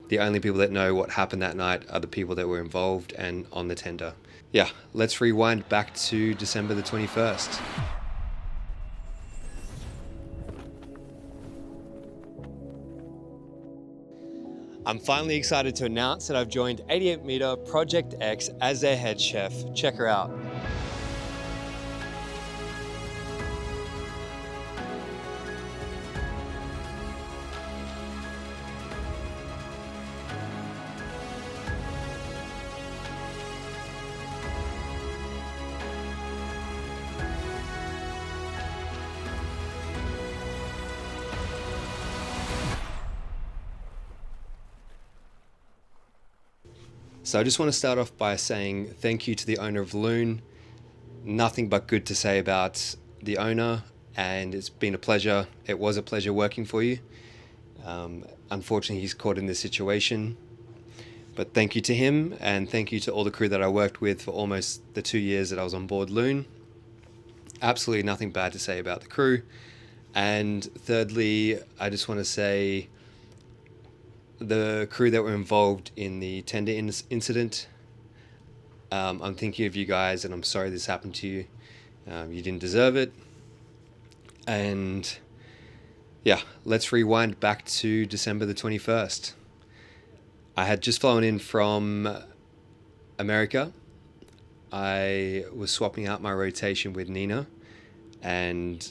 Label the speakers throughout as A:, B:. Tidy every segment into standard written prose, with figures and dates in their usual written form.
A: the only people that know what happened that night are the people that were involved and on the tender. Yeah, let's rewind back to December the 21st. I'm finally excited to announce that I've joined 88 Meter Project X as their head chef. Check her out. So I just want to start off by saying thank you to the owner of Loon. Nothing but good to say about the owner, and it's been a pleasure. It was a pleasure working for you. Unfortunately, he's caught in this situation. But thank you to him, and thank you to all the crew that I worked with for almost the 2 years that I was on board Loon. Absolutely nothing bad to say about the crew. And thirdly, I just want to say the crew that were involved in the tender incident, I'm thinking of you guys, and I'm sorry this happened to you. You didn't deserve it. And yeah, let's rewind back to December the 21st. I had just flown in from America. I was swapping out my rotation with Nina, and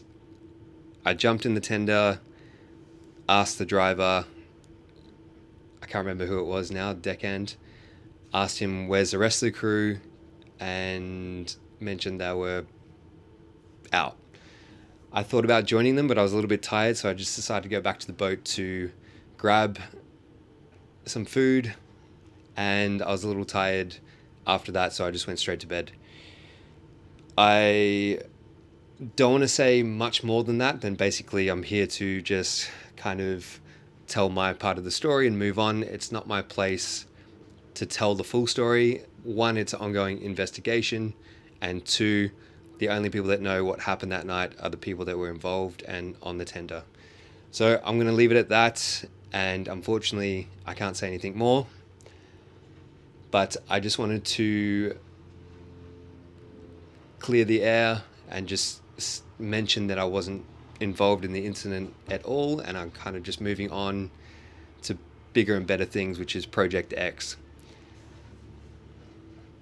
A: I jumped in the tender, asked the driver, I can't remember who it was now, deckhand, asked him where's the rest of the crew, and mentioned they were out. I thought about joining them, but I was a little bit tired, so I just decided to go back to the boat to grab some food, and I was a little tired after that, so I just went straight to bed. I don't want to say much more than that. Then basically I'm here to just kind of tell my part of the story and move on. It's not my place to tell the full story. One, it's an ongoing investigation, and two, the only people that know what happened that night are the people that were involved and on the tender. So I'm going to leave it at that, and unfortunately I can't say anything more. But I just wanted to clear the air and just mention that I wasn't involved in the incident at all, and I'm kind of just moving on to bigger and better things, which is Project X.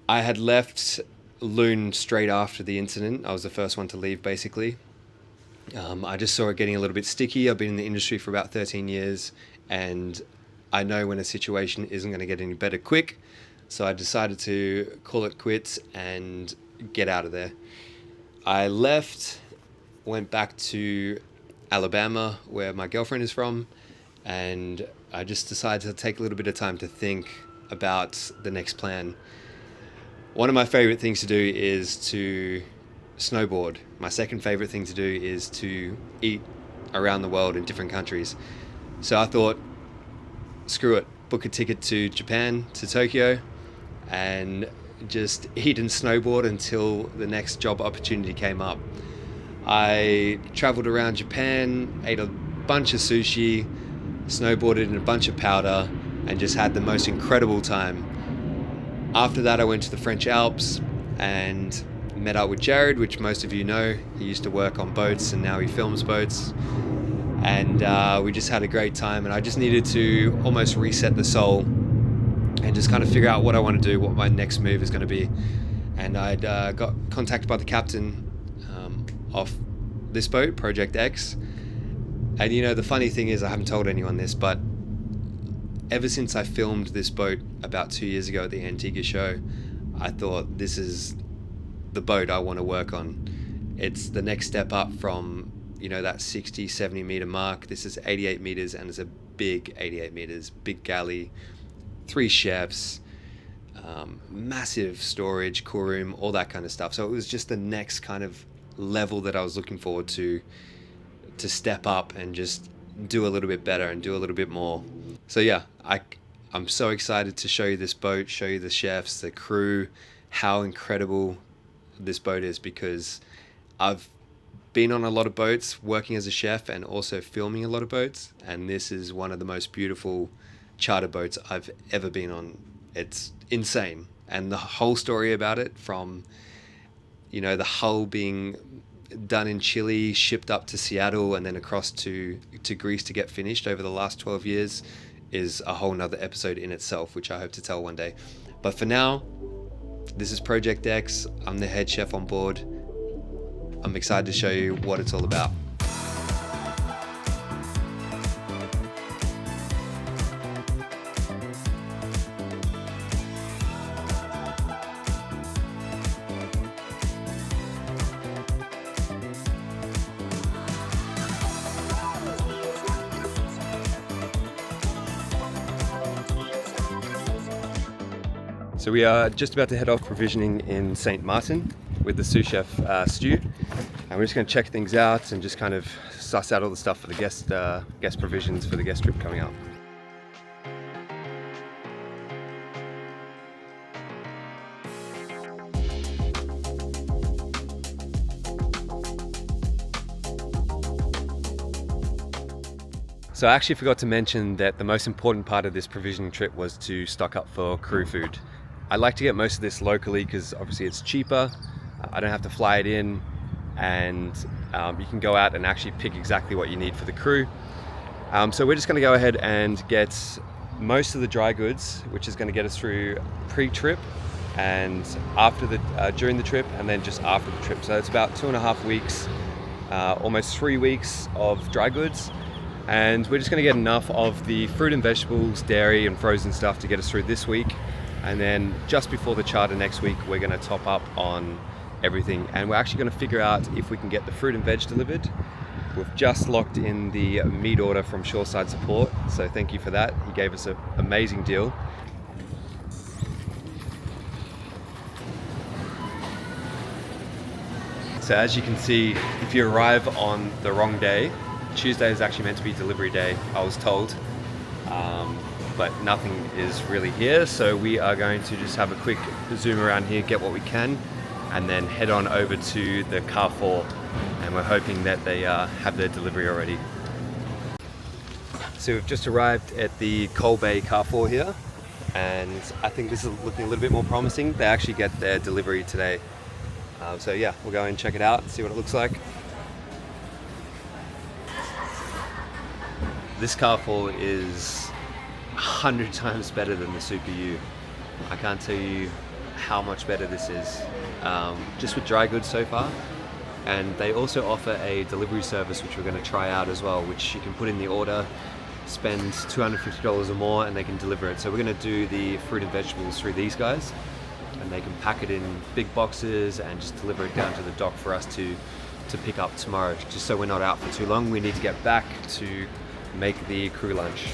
A: I had left Loon straight after the incident. I was the first one to leave, basically. I just saw it getting a little bit sticky. I've been in the industry for about 13 years, and I know when a situation isn't going to get any better quick, so I decided to call it quits and get out of there. I left, went back to Alabama, where my girlfriend is from, and I just decided to take a little bit of time to think about the next plan. One of my favorite things to do is to snowboard. My second favorite thing to do is to eat around the world in different countries. So I thought, screw it, book a ticket to Japan, to Tokyo, and just eat and snowboard until the next job opportunity came up. I traveled around Japan, ate a bunch of sushi, snowboarded in a bunch of powder, and just had the most incredible time. After that, I went to the French Alps and met up with Jared, which most of you know. He used to work on boats and now he films boats. And we just had a great time, and I just needed to almost reset the soul and just kind of figure out what I want to do, what my next move is going to be. And I'd got contacted by the captain of this boat, Project X. And you know, the funny thing is, I haven't told anyone this, but ever since I filmed this boat about 2 years ago at the Antigua show, I thought, this is the boat I want to work on. It's the next step up from, you know, that 60, 70 meter mark. This is 88 meters, and it's a big 88 meters, big galley, 3 chefs, massive storage, cool room, all that kind of stuff. So it was just the next kind of level that I was looking forward to step up and just do a little bit better and do a little bit more. So yeah, I'm so excited to show you this boat, show you the chefs, the crew, how incredible this boat is, because I've been on a lot of boats working as a chef and also filming a lot of boats, and this is one of the most beautiful charter boats I've ever been on. It's insane. And the whole story about it, from the hull being done in Chile, shipped up to Seattle, and then across to Greece to get finished over the last 12 years, is a whole nother episode in itself, which I hope to tell one day. But for now, this is Project X. I'm the head chef on board. I'm excited to show you what it's all about. So we are just about to head off provisioning in St. Martin with the sous chef Stu, and we're just going to check things out and just kind of suss out all the stuff for the guest provisions for the guest trip coming up. So I actually forgot to mention that the most important part of this provisioning trip was to stock up for crew food. I like to get most of this locally because obviously it's cheaper. I don't have to fly it in, and you can go out and actually pick exactly what you need for the crew. So we're just going to go ahead and get most of the dry goods, which is going to get us through pre-trip and during the trip, and then just after the trip. So it's about 2.5 weeks, almost 3 weeks of dry goods. And we're just going to get enough of the fruit and vegetables, dairy and frozen stuff to get us through this week. And then just before the charter next week, we're going to top up on everything. And we're actually going to figure out if we can get the fruit and veg delivered. We've just locked in the meat order from Shoreside Support, so thank you for that. He gave us an amazing deal. So as you can see, if you arrive on the wrong day, Tuesday is actually meant to be delivery day, I was told. But nothing is really here, so we are going to just have a quick zoom around here, get what we can, and then head on over to the Carrefour, and we're hoping that they have their delivery already. So we've just arrived at the Coal Bay Carrefour here, and I think this is looking a little bit more promising. They actually get their delivery today. So yeah, we'll go and check it out and see what it looks like. This Carrefour is 100 times better than the Super U. I can't tell you how much better this is, just with dry goods so far. And they also offer a delivery service, which we're going to try out as well, which you can put in the order, spend $250 or more, and they can deliver it. So we're going to do the fruit and vegetables through these guys, and they can pack it in big boxes and just deliver it down to the dock for us to pick up tomorrow, just so we're not out for too long. We need to get back to make the crew lunch.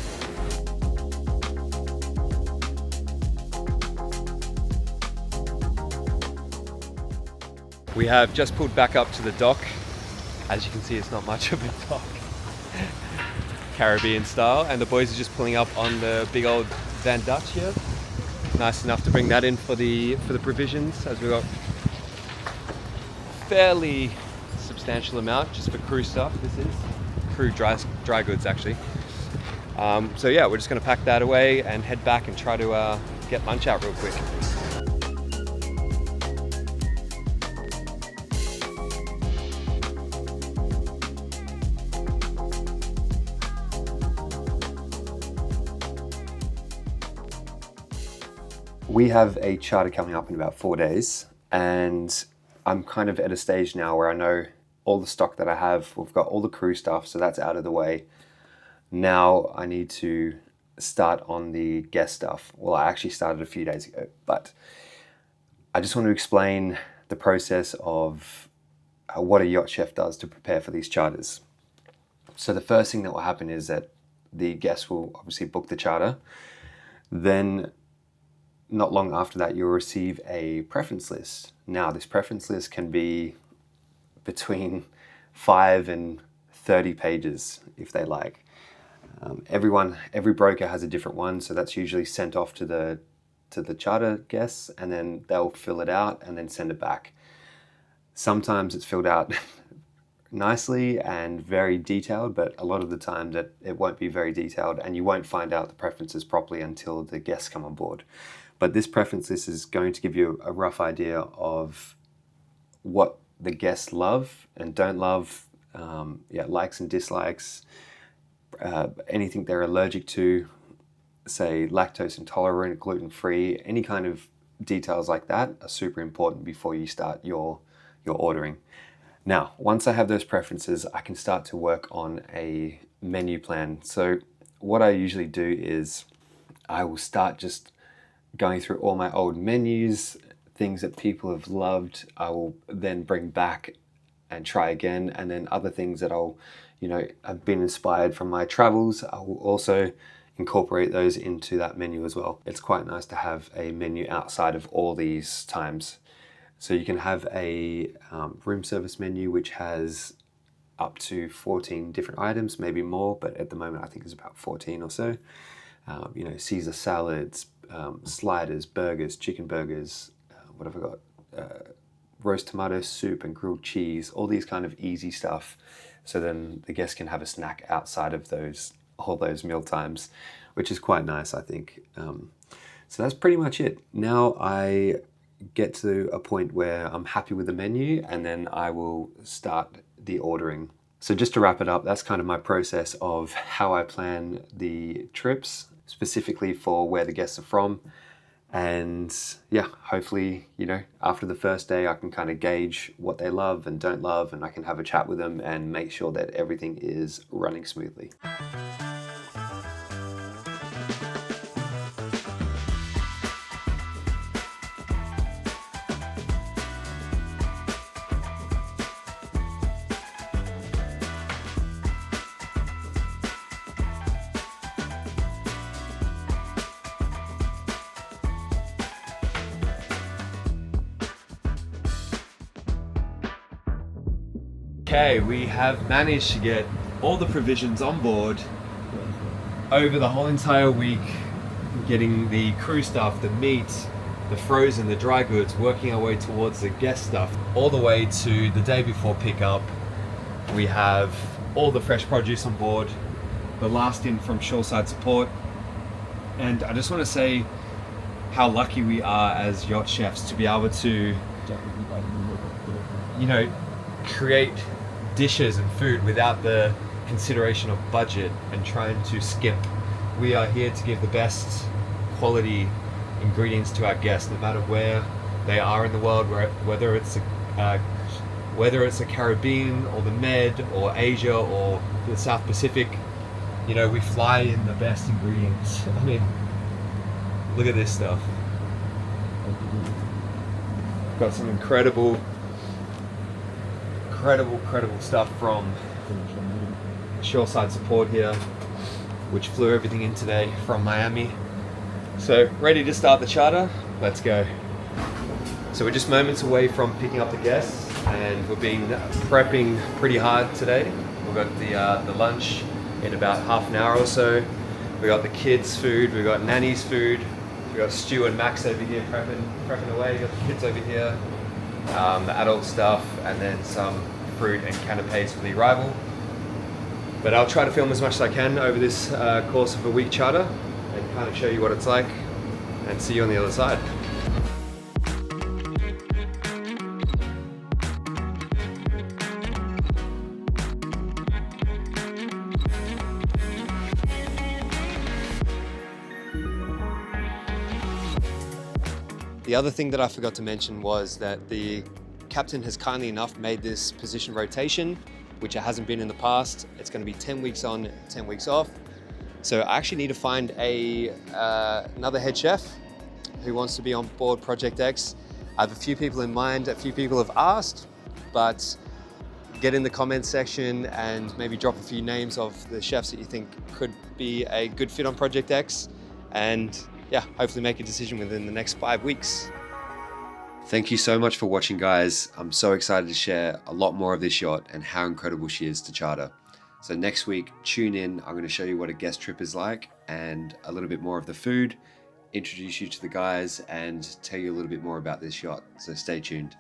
A: We have just pulled back up to the dock. As you can see, it's not much of a dock, Caribbean style, and the boys are just pulling up on the big old Van Dutch here. Nice enough to bring that in for the provisions, as we've got fairly substantial amount just for crew stuff. This is crew dry goods actually. So yeah, we're just going to pack that away and head back and try to get lunch out real quick. We have a charter coming up in about 4 days, and I'm kind of at a stage now where I know all the stock that I have. We've got all the crew stuff, so that's out of the way. Now I need to start on the guest stuff. Well, I actually started a few days ago, but I just want to explain the process of what a yacht chef does to prepare for these charters. So the first thing that will happen is that the guests will obviously book the charter. Then not long after that, you'll receive a preference list. Now, this preference list can be between 5 and 30 pages if they like. Every broker has a different one, so that's usually sent off to the charter guests, and then they'll fill it out and then send it back. Sometimes it's filled out nicely and very detailed, but a lot of the time that it won't be very detailed, and you won't find out the preferences properly until the guests come on board. But this preference list is going to give you a rough idea of what the guests love and don't love, likes and dislikes, anything they're allergic to, say lactose intolerant, gluten-free, any kind of details like that are super important before you start your ordering. Now, once I have those preferences, I can start to work on a menu plan. So what I usually do is I will start just going through all my old menus, things that people have loved. I will then bring back and try again, and then other things that I've been inspired from my travels, I will also incorporate those into that menu as well. It's quite nice to have a menu outside of all these times. So you can have a room service menu which has up to 14 different items, maybe more, but at the moment I think it's about 14 or so. Caesar salads, sliders, burgers, chicken burgers, what have I got? Roast tomato soup and grilled cheese, all these kind of easy stuff. So then the guests can have a snack outside of all those meal times, which is quite nice, I think. So that's pretty much it. Now I get to a point where I'm happy with the menu, and then I will start the ordering. So just to wrap it up, that's kind of my process of how I plan the trips, specifically for where the guests are from. And yeah, hopefully, after the first day, I can kind of gauge what they love and don't love, and I can have a chat with them and make sure that everything is running smoothly. Okay, we have managed to get all the provisions on board over the whole entire week, getting the crew stuff, the meat, the frozen, the dry goods, working our way towards the guest stuff, all the way to the day before pickup. We have all the fresh produce on board, the last in from shoreside support. And I just want to say how lucky we are as yacht chefs to be able to, create dishes and food without the consideration of budget and trying to skimp. We are here to give the best quality ingredients to our guests, no matter where they are in the world, whether it's the Caribbean or the Med or Asia or the South Pacific. We fly in the best ingredients. I mean, look at this stuff. Got some incredible stuff from shoreside support here, which flew everything in today from Miami. So ready to start the charter? Let's go. So we're just moments away from picking up the guests, and we've been prepping pretty hard today. We've got the lunch in about half an hour or so. We got the kids' food, we got Nanny's food, we got Stu and Max over here prepping away. We got the kids over here, the adult stuff, and then some fruit and canapes for the arrival. But I'll try to film as much as I can over this course of a week charter and kind of show you what it's like, and see you on the other side. The other thing that I forgot to mention was that the captain has kindly enough made this position rotation, which it hasn't been in the past. It's going to be 10 weeks on, 10 weeks off. So I actually need to find another head chef who wants to be on board Project X. I have a few people in mind, a few people have asked, but get in the comments section and maybe drop a few names of the chefs that you think could be a good fit on Project X. And yeah, hopefully make a decision within the next 5 weeks. Thank you so much for watching, guys. I'm so excited to share a lot more of this yacht and how incredible she is to charter. So next week, tune in. I'm going to show you what a guest trip is like and a little bit more of the food, introduce you to the guys, and tell you a little bit more about this yacht. So stay tuned.